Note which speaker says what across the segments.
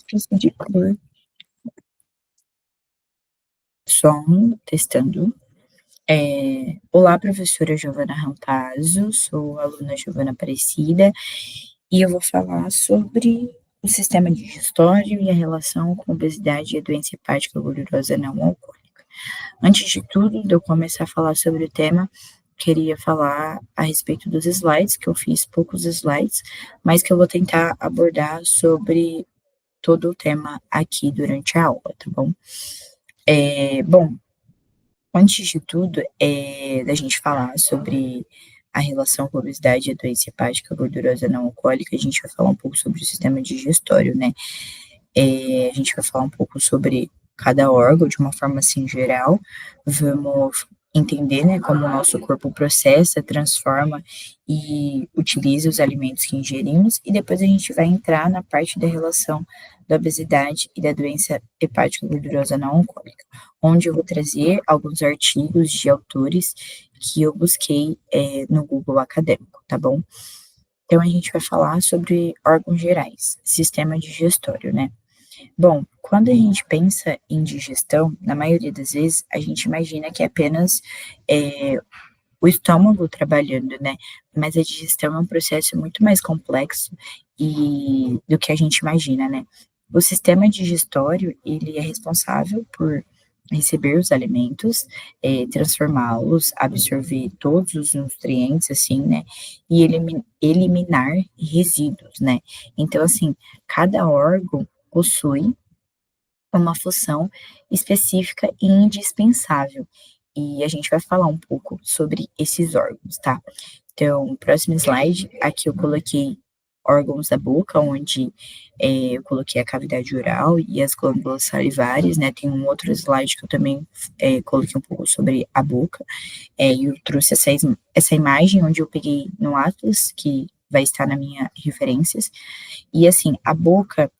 Speaker 1: de cor. Som, testando. Olá, professora Giovana Rampazzo, sou a aluna Giovana Aparecida, e eu vou falar sobre o sistema digestório e a relação com obesidade e a doença hepática gordurosa não alcoólica. Antes de tudo, de eu começar a falar sobre o tema, queria falar a respeito dos slides, que eu fiz poucos slides, mas que eu vou tentar abordar sobre todo o tema aqui durante a aula, tá bom? Bom, antes de tudo, da gente falar sobre a relação com a obesidade e a doença hepática gordurosa não alcoólica, a gente vai falar um pouco sobre o sistema digestório, né? A gente vai falar um pouco sobre cada órgão de uma forma assim geral, vamos entender, né, como o nosso corpo processa, transforma e utiliza os alimentos que ingerimos, e depois a gente vai entrar na parte da relação da obesidade e da doença hepática gordurosa não alcoólica, onde eu vou trazer alguns artigos de autores que eu busquei no Google Acadêmico, tá bom? Então, a gente vai falar sobre órgãos gerais, sistema digestório, né? Bom, quando a gente pensa em digestão, na maioria das vezes, a gente imagina que é apenas o estômago trabalhando, né? Mas a digestão é um processo muito mais complexo do que a gente imagina, né? O sistema digestório, ele é responsável por receber os alimentos, transformá-los, absorver todos os nutrientes, assim, né? E eliminar resíduos, né? Então, assim, cada órgão possui uma função específica e indispensável. E a gente vai falar um pouco sobre esses órgãos, tá? Então, próximo slide, aqui eu coloquei órgãos da boca, onde eu coloquei a cavidade oral e as glândulas salivares, né? Tem um outro slide que eu também coloquei um pouco sobre a boca, e eu trouxe essa imagem onde eu peguei no Atlas, que vai estar na minha referências, e assim, a boca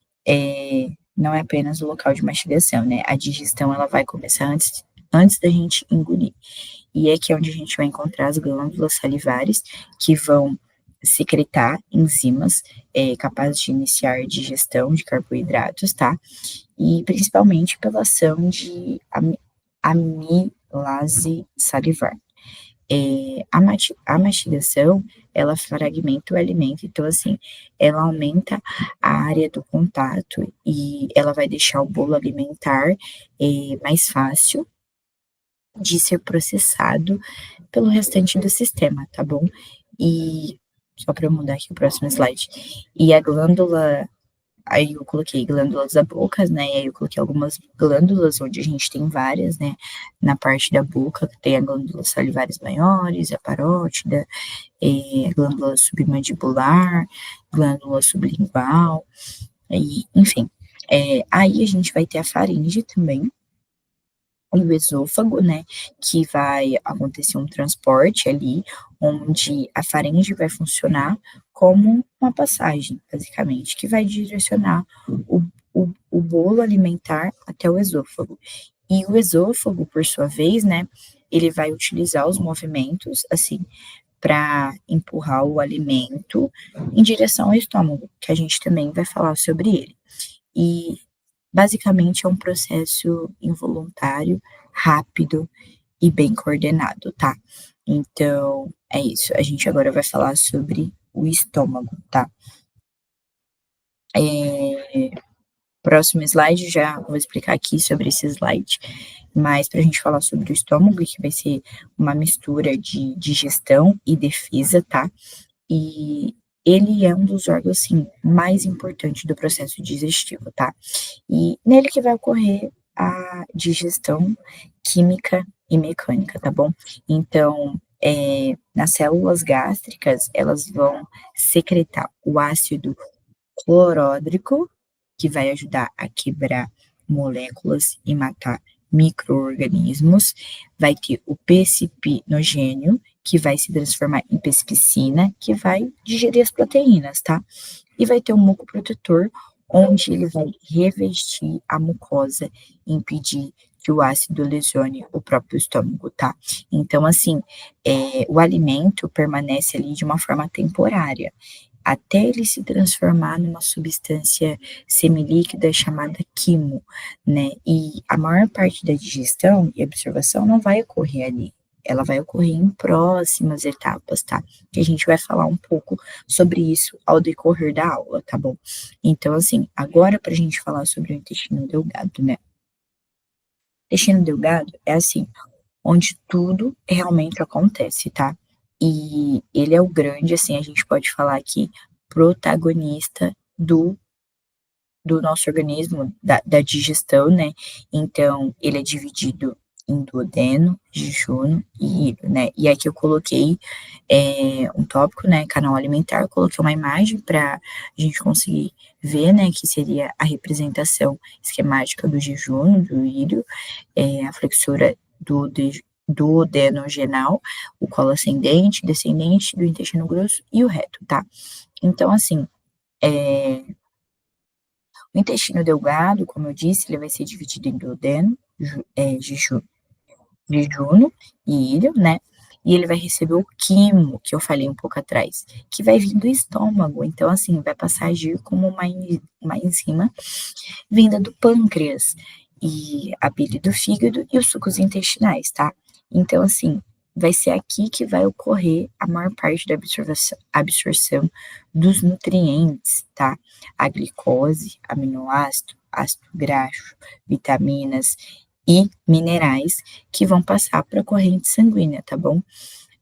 Speaker 1: não é apenas o local de mastigação, né? A digestão, ela vai começar antes da gente engolir. E é aqui onde a gente vai encontrar as glândulas salivares, que vão secretar enzimas capazes de iniciar digestão de carboidratos, tá? E principalmente pela ação de amilase salivar. A mastigação, ela fragmenta o alimento, então, assim, ela aumenta a área do contato e ela vai deixar o bolo alimentar mais fácil de ser processado pelo restante do sistema, tá bom? E só para eu mudar aqui o próximo slide. E a glândula, aí eu coloquei glândulas da boca, né? E aí eu coloquei algumas glândulas, onde a gente tem várias, né? Na parte da boca, tem a glândulas salivares maiores, a parótida, a glândula submandibular, glândula sublingual, e, enfim. Aí a gente vai ter a faringe também, e o esôfago, né, que vai acontecer um transporte ali, onde a faringe vai funcionar como uma passagem, basicamente, que vai direcionar o bolo alimentar até o esôfago. E o esôfago, por sua vez, né, ele vai utilizar os movimentos, assim, para empurrar o alimento em direção ao estômago, que a gente também vai falar sobre ele. E basicamente é um processo involuntário, rápido e bem coordenado, tá? Então, é isso. A gente agora vai falar sobre o estômago, tá? Próximo slide, já vou explicar aqui sobre esse slide, mas para a gente falar sobre o estômago, que vai ser uma mistura de digestão e defesa, tá? E ele é um dos órgãos, assim, mais importantes do processo digestivo, tá? E nele que vai ocorrer a digestão química e mecânica, tá bom? Então, nas células gástricas, elas vão secretar o ácido cloródrico, que vai ajudar a quebrar moléculas e matar micro-organismos. Vai ter o pecipinogênio, que vai se transformar em pespicina, que vai digerir as proteínas, tá? E vai ter o muco protetor, onde ele vai revestir a mucosa e impedir que o ácido lesione o próprio estômago, tá? Então, assim, o alimento permanece ali de uma forma temporária, até ele se transformar numa substância semilíquida chamada quimo, né. E a maior parte da digestão e absorção não vai ocorrer ali, ela vai ocorrer em próximas etapas, tá. Que a gente vai falar um pouco sobre isso ao decorrer da aula, tá bom. Então, assim, agora pra gente falar sobre o intestino delgado, né. Intestino delgado é assim, onde tudo realmente acontece, tá. E ele é o grande, assim, a gente pode falar aqui, protagonista do nosso organismo, da digestão, né. Então ele é dividido em duodeno, jejunum e hígado, né. E aqui eu coloquei, um tópico, né, canal alimentar, eu coloquei uma imagem para a gente conseguir ver, né, que seria a representação esquemática do jejunum, do íleo, a flexura duodenogenal, o colo ascendente, descendente do intestino grosso e o reto, tá. Então assim, eh o intestino delgado, como eu disse, ele vai ser dividido em duodeno, jejunum e íleo, né, e ele vai receber o quimo, que eu falei um pouco atrás, que vai vir do estômago, então, assim, vai passar a agir como uma enzima vinda do pâncreas, e a bile do fígado e os sucos intestinais, tá. Então, assim, vai ser aqui que vai ocorrer a maior parte da absorção dos nutrientes, tá. A glicose, aminoácido, ácido graxo, vitaminas e minerais que vão passar para a corrente sanguínea, tá bom.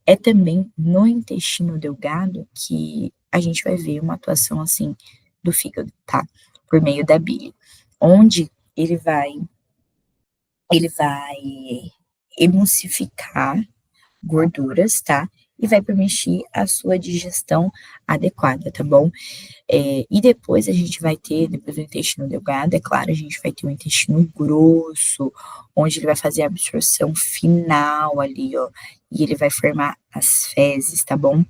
Speaker 1: É também no intestino delgado que a gente vai ver uma atuação, assim, do fígado, tá, por meio da bile, onde ele vai emulsificar gorduras, tá, e vai permitir a sua digestão adequada, tá bom. E depois a gente vai ter, depois do intestino delgado, é claro, a gente vai ter o intestino grosso, onde ele vai fazer a absorção final ali, ó, e ele vai formar as fezes, tá bom.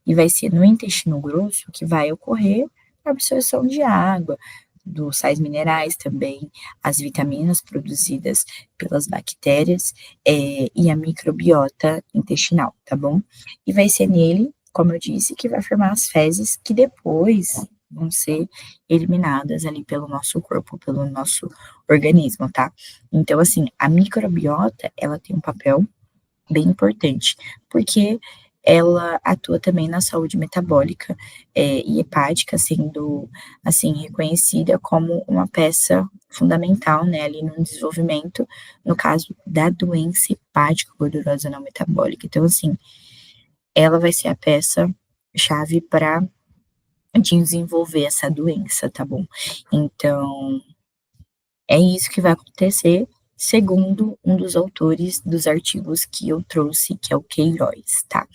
Speaker 1: E vai ser no intestino grosso que vai ocorrer a absorção de água, dos sais minerais também, as vitaminas produzidas pelas bactérias, e a microbiota intestinal, tá bom. E vai ser nele, como eu disse, que vai formar as fezes que depois vão ser eliminadas ali pelo nosso corpo, pelo nosso organismo, tá. Então, assim, a microbiota, ela tem um papel bem importante, porque ela atua também na saúde metabólica, e hepática, sendo, assim, reconhecida como uma peça fundamental, né, ali no desenvolvimento, no caso da doença hepática gordurosa não metabólica. Então, assim, ela vai ser a peça chave para desenvolver essa doença, tá bom. Então, é isso que vai acontecer, segundo um dos autores dos artigos que eu trouxe, que é o Queiroz, tá.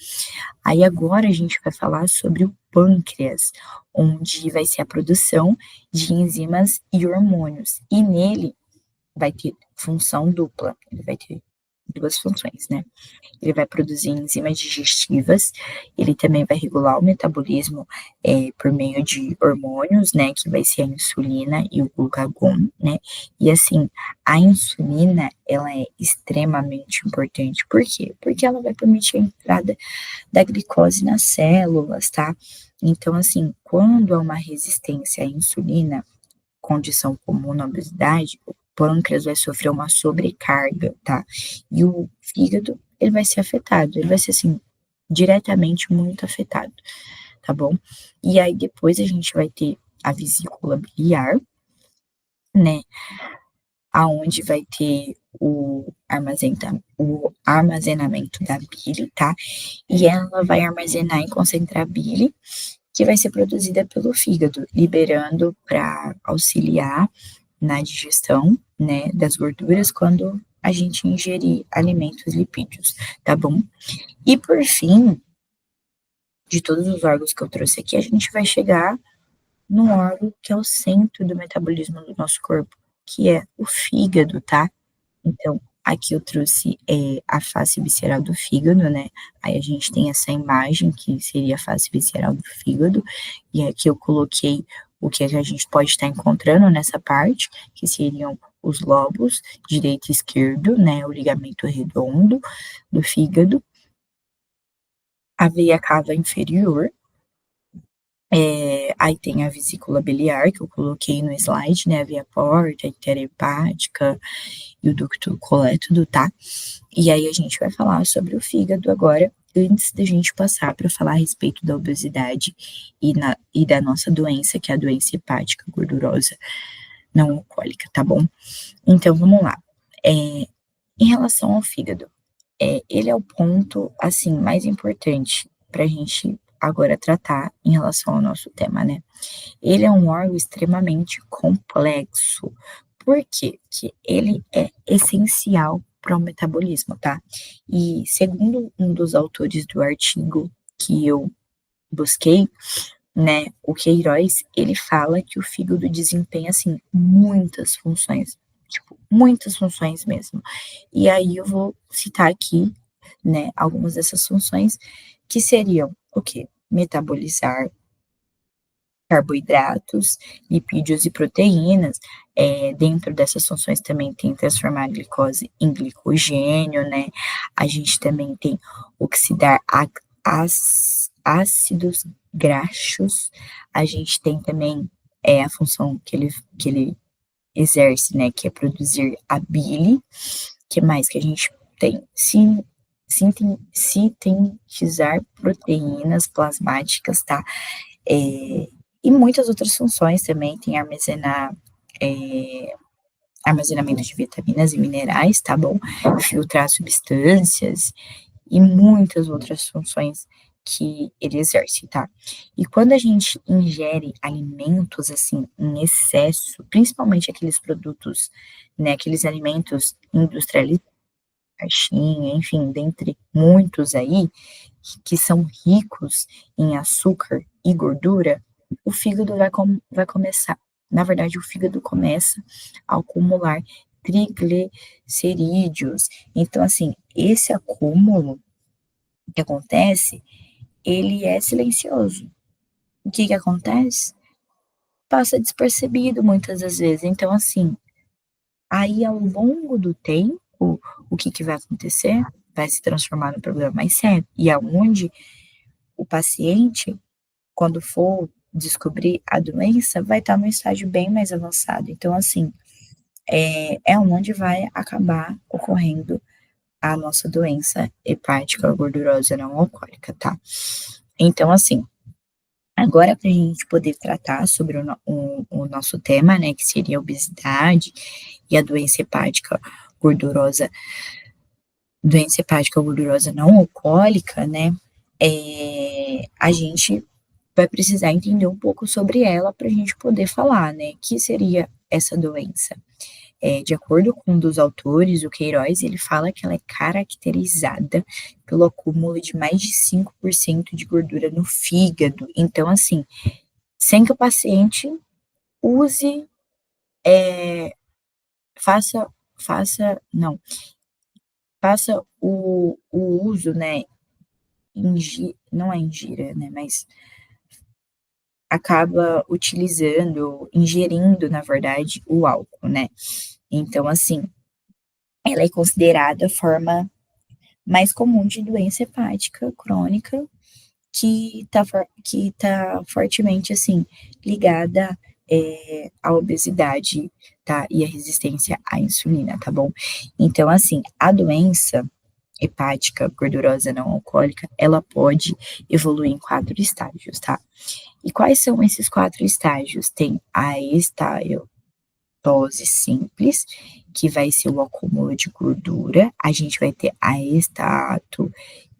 Speaker 1: Aí agora a gente vai falar sobre o pâncreas, onde vai ser a produção de enzimas e hormônios, e nele vai ter função dupla, ele vai ter 2 funções, né. Ele vai produzir enzimas digestivas, ele também vai regular o metabolismo, por meio de hormônios, né, que vai ser a insulina e o glucagon, né. E assim, a insulina, ela é extremamente importante, por quê? Porque ela vai permitir a entrada da glicose nas células, tá. Então assim, quando há uma resistência à insulina, condição comum na obesidade, o pâncreas vai sofrer uma sobrecarga, tá. E o fígado, ele vai ser afetado, ele vai ser, assim, diretamente muito afetado, tá bom. E aí depois a gente vai ter a vesícula biliar, né, aonde vai ter o armazenamento da bile, tá, e ela vai armazenar e concentrar a bile, que vai ser produzida pelo fígado, liberando para auxiliar na digestão, né, das gorduras quando a gente ingerir alimentos lipídios, tá bom. E por fim, de todos os órgãos que eu trouxe aqui, a gente vai chegar no órgão que é o centro do metabolismo do nosso corpo, que é o fígado, tá. Então, aqui eu trouxe, a face visceral do fígado, né, aí a gente tem essa imagem que seria a face visceral do fígado, e aqui eu coloquei o que é que a gente pode estar encontrando nessa parte, que seriam os lobos direito e esquerdo, né, o ligamento redondo do fígado, a veia cava inferior, Aí tem a vesícula biliar, que eu coloquei no slide, né, a via porta, a artéria hepática e o ducto colédoco, tá? E aí a gente vai falar sobre o fígado agora, antes da gente passar para falar a respeito da obesidade e da nossa doença, que é a doença hepática gordurosa não alcoólica, tá bom? Então vamos lá. Em relação ao fígado, ele é o ponto, assim, mais importante para a gente agora tratar em relação ao nosso tema, né? Ele é um órgão extremamente complexo. Por quê? Que ele é essencial para o metabolismo, tá? E segundo um dos autores do artigo que eu busquei, né, o Queiroz, ele fala que o fígado desempenha, assim, muitas funções, tipo, muitas funções mesmo. E aí eu vou citar aqui, né, algumas dessas funções que seriam o quê? Metabolizar carboidratos, lipídios e proteínas. Dentro dessas funções também tem transformar a glicose em glicogênio, né? A gente também tem oxidar ácidos graxos. A gente tem também a função que ele exerce, né? Que é produzir a bile. Que mais que a gente tem? Sintetizar proteínas plasmáticas, tá? É, e muitas outras funções também, tem é, armazenamento de vitaminas e minerais, tá bom? Filtrar substâncias e muitas outras funções que ele exerce, tá? E quando a gente ingere alimentos, assim, em excesso, principalmente aqueles produtos, né, aqueles alimentos industrializados, caixinha, enfim, dentre muitos aí, que são ricos em açúcar e gordura, o fígado vai começar, na verdade, o fígado começa a acumular triglicerídeos. Então, assim, esse acúmulo que acontece, ele é silencioso. O que que acontece? Passa despercebido muitas das vezes. Então, assim, aí ao longo do tempo, o que que vai acontecer? Vai se transformar num problema mais sério. E aonde o paciente, quando for descobrir a doença, vai estar num estágio bem mais avançado. Então, assim, é onde vai acabar ocorrendo a nossa doença hepática gordurosa não alcoólica, tá? Então, assim, agora para a gente poder tratar sobre o nosso tema, né, que seria a obesidade e a gordurosa, doença hepática gordurosa não alcoólica, né, a gente vai precisar entender um pouco sobre ela para a gente poder falar, né, que seria essa doença. De acordo com um dos autores, o Queiroz, ele fala que ela é caracterizada pelo acúmulo de mais de 5% de gordura no fígado. Então, assim, sem que o paciente use, faça, não, faça o uso, né, não é ingira, né, mas acaba utilizando, ingerindo, na verdade, o álcool, né. Então, assim, ela é considerada a forma mais comum de doença hepática crônica que tá fortemente, assim, ligada, à obesidade, tá, e à resistência à insulina, tá bom. Então, assim, a doença hepática gordurosa não alcoólica, ela pode evoluir em 4 estágios, tá. E quais são esses 4 estágios? Tem a simples, que vai ser o acúmulo de gordura, a gente vai ter a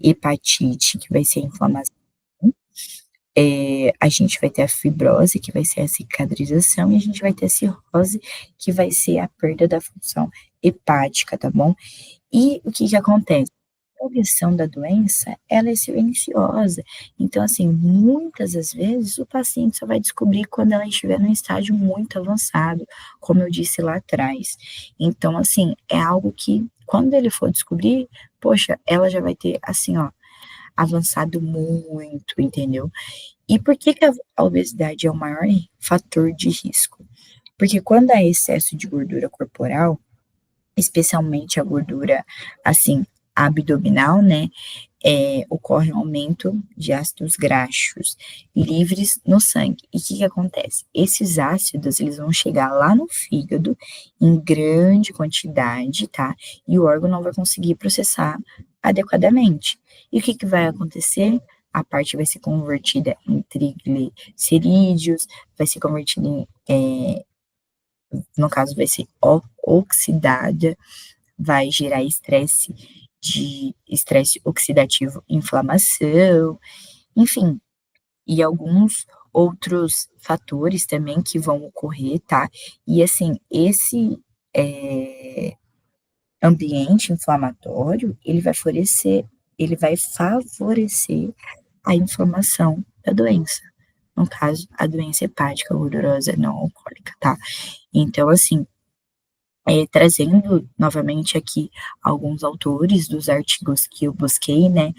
Speaker 1: hepatite, que vai ser a inflamação, a gente vai ter a fibrose, que vai ser a cicatrização, e a gente vai ter a cirrose, que vai ser a perda da função hepática, tá bom? E o que que acontece? A progressão da doença, ela é silenciosa, então, assim, muitas das vezes o paciente só vai descobrir quando ela estiver num estágio muito avançado, como eu disse lá atrás. Então, assim, é algo que quando ele for descobrir, poxa, ela já vai ter, assim, ó, avançado muito, entendeu? E por que que a obesidade é o maior fator de risco? Porque quando há excesso de gordura corporal, especialmente a gordura, assim, abdominal, né, ocorre um aumento de ácidos graxos livres no sangue. E o que que acontece? Esses ácidos, eles vão chegar lá no fígado em grande quantidade, tá? E o órgão não vai conseguir processar adequadamente. E o que que vai acontecer? A parte vai ser convertida em triglicerídeos, vai ser convertida no caso, vai ser oxidada, vai gerar estresse oxidativo, inflamação, enfim, e alguns outros fatores também que vão ocorrer, tá? E assim, esse ambiente inflamatório, ele vai favorecer a inflamação da doença. No caso, a doença hepática gordurosa não alcoólica, tá? Então, assim, trazendo novamente aqui alguns autores dos artigos que eu busquei, né,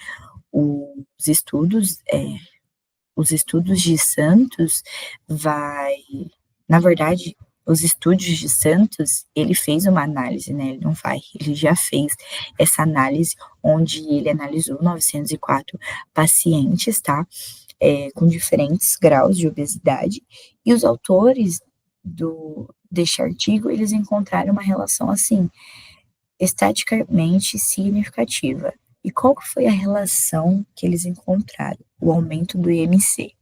Speaker 1: os estudos, os estudos de Santos vai na verdade, os estudos de Santos, ele fez uma análise, né, ele não vai, ele já fez essa análise, onde ele analisou 904 pacientes, tá, com diferentes graus de obesidade, e os autores deste artigo, eles encontraram uma relação, assim, estatisticamente significativa. E qual que foi a relação que eles encontraram? O aumento do IMC.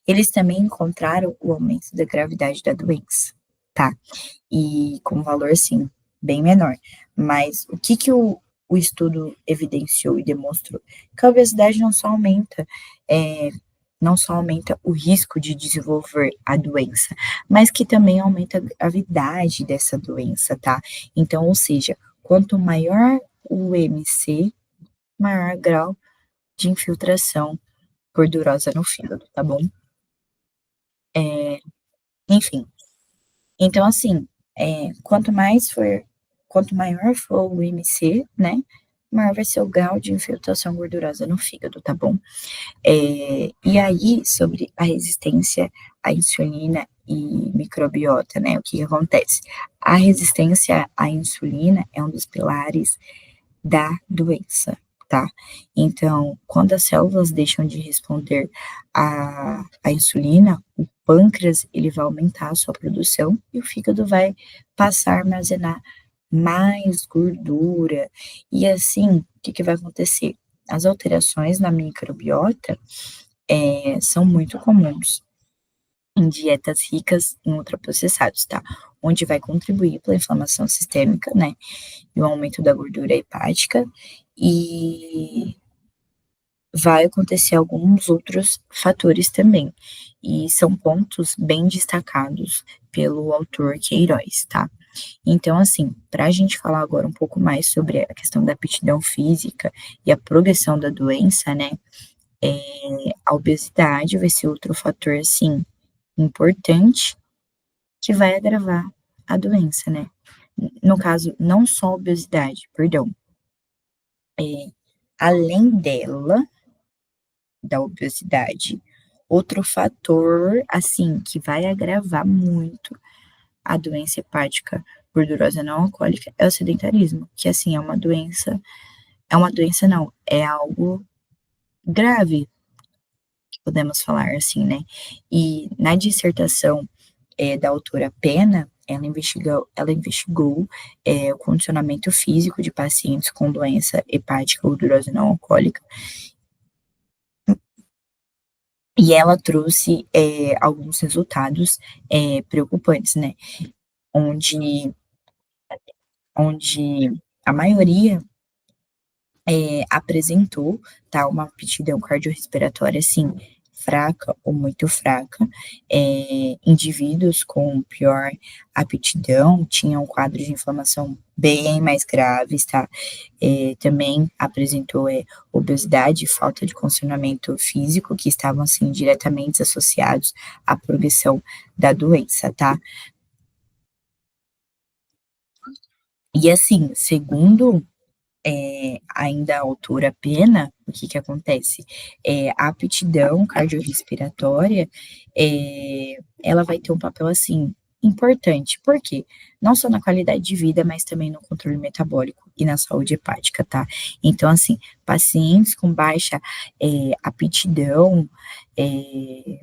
Speaker 1: Eles também encontraram o aumento da gravidade da doença, tá? E com valor, assim, bem menor. Mas o que que o estudo evidenciou e demonstrou? Que a obesidade não só aumenta o risco de desenvolver a doença, mas que também aumenta a gravidade dessa doença, tá? Então, ou seja, quanto maior o MC, maior grau de infiltração gordurosa no fígado, tá bom? Enfim, então assim, quanto maior for o IMC, né, maior vai ser o grau de infiltração gordurosa no fígado, tá bom? E aí, sobre a resistência à insulina e microbiota, né, o que que acontece? A resistência à insulina é um dos pilares da doença, tá? Então, quando as células deixam de responder à insulina, o pâncreas, ele vai aumentar a sua produção e o fígado vai passar a armazenar mais gordura. E assim, o que que vai acontecer? As alterações na microbiota, são muito comuns em dietas ricas em ultraprocessados, tá? Onde vai contribuir para a inflamação sistêmica, né, e o aumento da gordura hepática, e vai acontecer alguns outros fatores também, e são pontos bem destacados pelo autor Queiroz, tá. Então, assim, para a gente falar agora um pouco mais sobre a questão da aptidão física e a progressão da doença, né, a obesidade vai ser outro fator, assim, importante, que vai agravar a doença, né. No caso, não só a obesidade, perdão, além da obesidade, outro fator, assim, que vai agravar muito a doença hepática gordurosa não alcoólica é o sedentarismo, que, assim, é uma doença não, é algo grave, podemos falar assim, né. E na dissertação, da autora Pena, ela investigou, o condicionamento físico de pacientes com doença hepática gordurosa não alcoólica, e ela trouxe, alguns resultados, preocupantes, né, onde onde a maioria, apresentou, tá, uma aptidão cardiorrespiratória, assim, fraca ou muito fraca. Indivíduos com pior aptidão tinham quadros de inflamação bem mais graves, tá. Também apresentou, obesidade e falta de condicionamento físico, que estavam, assim, diretamente associados à progressão da doença, tá. E assim, segundo ainda a altura Pena, o que que acontece? A aptidão cardiorrespiratória, ela vai ter um papel, assim, importante. Por quê? Não só na qualidade de vida, mas também no controle metabólico e na saúde hepática, tá? Então, assim, pacientes com baixa aptidão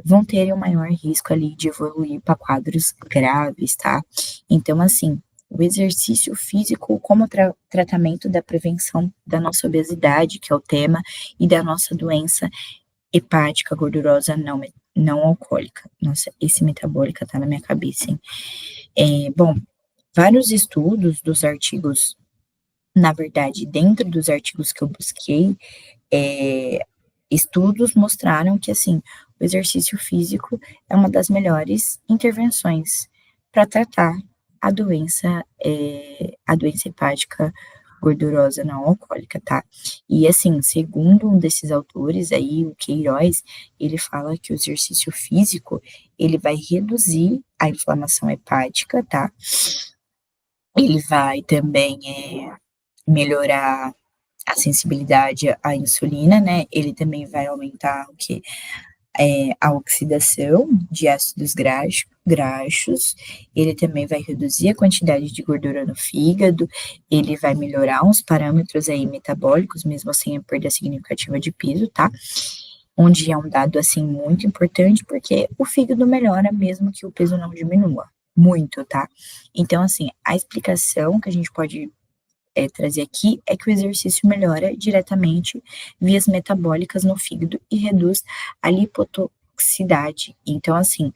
Speaker 1: vão ter um maior risco ali de evoluir para quadros graves, tá? Então, assim, o exercício físico como tratamento da prevenção da nossa obesidade, que é o tema, e da nossa doença hepática gordurosa não alcoólica. Nossa, esse metabólica tá na minha cabeça, hein? Bom, vários estudos dos artigos, na verdade, dentro dos artigos que eu busquei, estudos mostraram que, assim, o exercício físico é uma das melhores intervenções para tratar a doença hepática gordurosa não alcoólica, tá? E, assim, segundo um desses autores aí, o Queiroz, ele fala que o exercício físico, ele vai reduzir a inflamação hepática, tá? Ele vai também, melhorar a sensibilidade à insulina, né, ele também vai aumentar o quê? A oxidação de ácidos graxos, ele também vai reduzir a quantidade de gordura no fígado, ele vai melhorar uns parâmetros aí metabólicos, mesmo sem a perda significativa de peso, tá? Onde é um dado, assim, muito importante, porque o fígado melhora mesmo que o peso não diminua, muito, tá? Então, assim, a explicação que a gente pode trazer aqui é que o exercício melhora diretamente vias metabólicas no fígado e reduz a lipotoxicidade. Então, assim,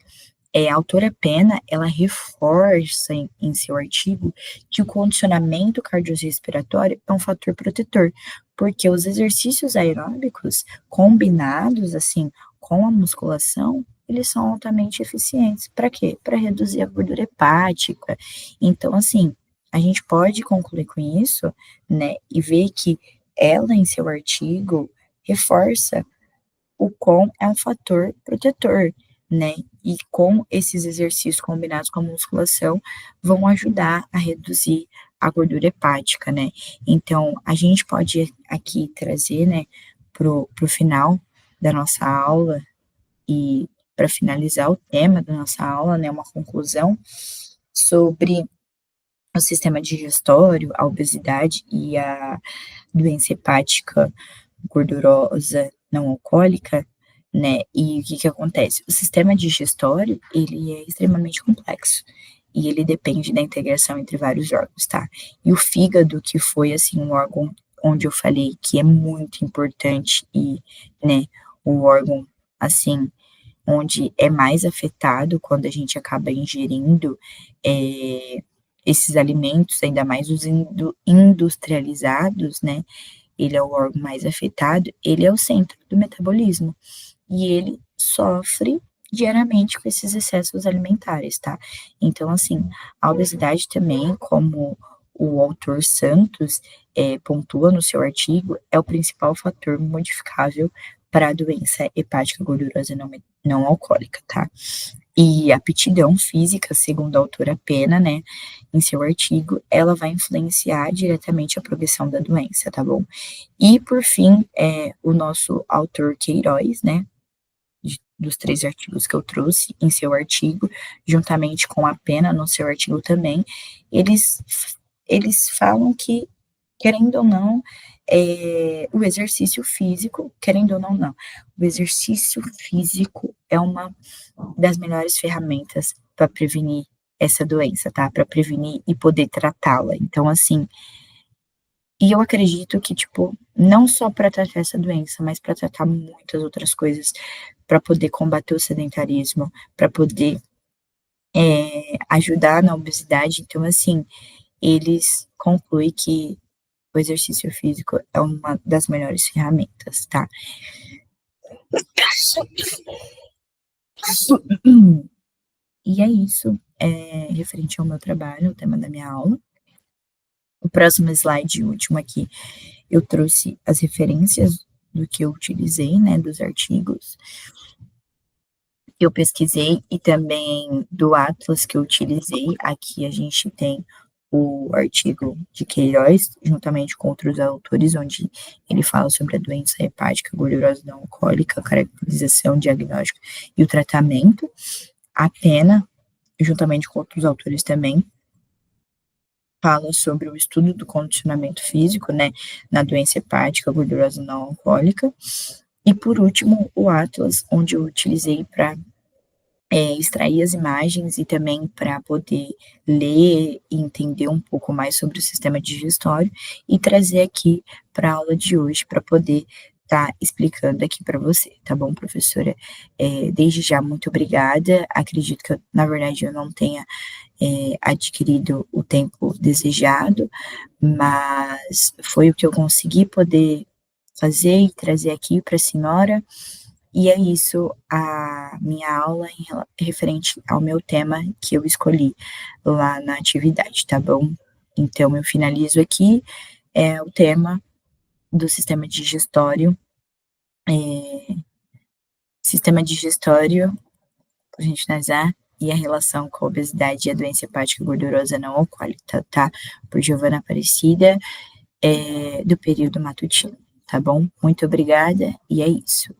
Speaker 1: a autora Pena, ela reforça em seu artigo que o condicionamento cardiorrespiratório é um fator protetor, porque os exercícios aeróbicos combinados, assim, com a musculação, eles são altamente eficientes. Para quê? Para reduzir a gordura hepática. Então, assim, a gente pode concluir com isso, né, e ver que ela, em seu artigo, reforça o quão é um fator protetor, né, e com esses exercícios combinados com a musculação, vão ajudar a reduzir a gordura hepática, né. Então, a gente pode aqui trazer, né, pro final da nossa aula e para finalizar o tema da nossa aula, né, uma conclusão sobre o sistema digestório, a obesidade e a doença hepática gordurosa não alcoólica, né, e o que que acontece? O sistema digestório, ele é extremamente complexo, e ele depende da integração entre vários órgãos, tá? E o fígado, que foi, assim, um órgão onde eu falei que é muito importante e, né, o órgão, assim, onde é mais afetado quando a gente acaba ingerindo, esses alimentos, ainda mais os industrializados, ele é o órgão mais afetado, ele é o centro do metabolismo, e ele sofre diariamente com esses excessos alimentares, tá. Então, assim, a obesidade também, como o autor Santos, pontua no seu artigo, é o principal fator modificável para a doença hepática gordurosa não alcoólica, tá. E a aptidão física, segundo a autora Pena, né, em seu artigo, ela vai influenciar diretamente a progressão da doença, tá bom? E, por fim, o nosso autor Queiroz, né, dos 3 artigos que eu trouxe em seu artigo, juntamente com a Pena no seu artigo também, eles eles falam que, querendo ou não, o exercício físico, querendo ou não, o exercício físico é uma das melhores ferramentas para prevenir essa doença, tá, para prevenir e poder tratá-la. Então, assim, e eu acredito que, tipo, não só para tratar essa doença, mas para tratar muitas outras coisas, para poder combater o sedentarismo, para poder, ajudar na obesidade. Então, assim, eles concluem que o exercício físico é uma das melhores ferramentas, tá. E é isso, referente ao meu trabalho, o tema da minha aula. O próximo slide, último aqui, eu trouxe as referências do que eu utilizei, né, dos artigos que eu pesquisei e também do atlas que eu utilizei. Aqui a gente tem o artigo de Queiroz, juntamente com outros autores, onde ele fala sobre a doença hepática gordurosa não alcoólica, a caracterização, diagnóstico e o tratamento. A Pena, juntamente com outros autores também, fala sobre o estudo do condicionamento físico, né, na doença hepática gordurosa não alcoólica. E por último, o atlas, onde eu utilizei para extrair as imagens e também para poder ler e entender um pouco mais sobre o sistema digestório e trazer aqui para a aula de hoje para poder estar explicando aqui para você, tá bom, professora? Desde já, muito obrigada. Acredito que na verdade, eu não tenha adquirido o tempo desejado, mas foi o que eu consegui poder fazer e trazer aqui para a senhora, e é isso, a minha aula referente ao meu tema que eu escolhi lá na atividade, tá bom? Então eu finalizo aqui, o tema do sistema digestório, pra gente finalizar, e a relação com a obesidade e a doença hepática gordurosa não alcoólica, tá? Por Giovana Aparecida, do período matutino, tá bom? Muito obrigada, e é isso.